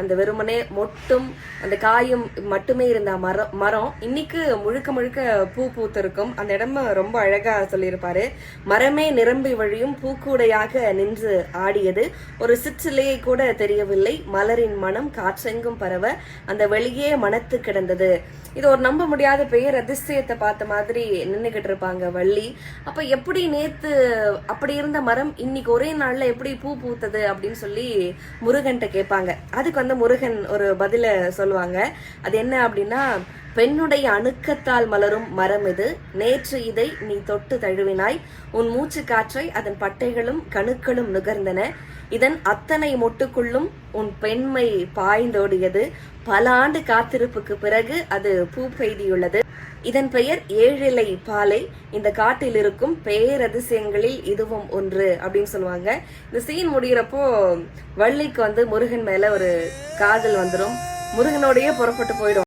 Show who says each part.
Speaker 1: அந்த வெறுமனே மொட்டும் அந்த காயும் மட்டுமே இருந்த மரம் இன்னைக்கு முழுக்க முழுக்க பூ பூத்திருக்கும். அந்த இடம் ரொம்ப அழகா சொல்லியிருப்பாரு. மரமே நிரம்பி வழியும் பூக்கூடையாக நின்று ஆடியது, ஒரு சிற்றிலையை கூட தெரியவில்லை, மலரின் மனம் காற்றெங்கும் பரவ அந்த வெளியே மனத்து கிடந்தது. இது ஒரு நம்ப முடியாத பெயர் அதிசயத்தை பார்த்த மாதிரி நின்றுகிட்டு இருப்பாங்க வள்ளி. அப்ப எப்படி நேத்து அப்படி இருந்த மரம் இன்னைக்கு ஒரே நாள்ல எப்படி பூ பூத்தது அப்படின்னு சொல்லி முருகன்ட்ட கேட்பாங்க. அதுக்கு முருகன் ஒரு பதில சொல்லுவாங்க. அது என்ன அப்படின்னா, பெண்ணுடைய அணுக்கத்தால் மலரும் மரம் இது, நேற்று இதை நீ தொட்டு தழுவினாய், உன் மூச்சு காற்றை அதன் பட்டைகளும் கணுக்களும் நுகர்ந்தன, இதன் அத்தனை மொட்டுக்குள்ளும் உன் பெண்மை பாய்ந்தோடியது, பல ஆண்டு காத்திருப்புக்கு பிறகு அது பூ பெய்தியுள்ளது, இதன் பெயர் ஏழிலை பாலை, இந்த காட்டில் இருக்கும் பேரதிசயங்களில் இதுவும் ஒன்று அப்படின்னு சொல்லுவாங்க. இந்த சீன் முடிகிறப்போ வள்ளிக்கு முருகன் மேல ஒரு காதல் வந்துடும். முருகனோடயே புறப்பட்டு போயிடும்.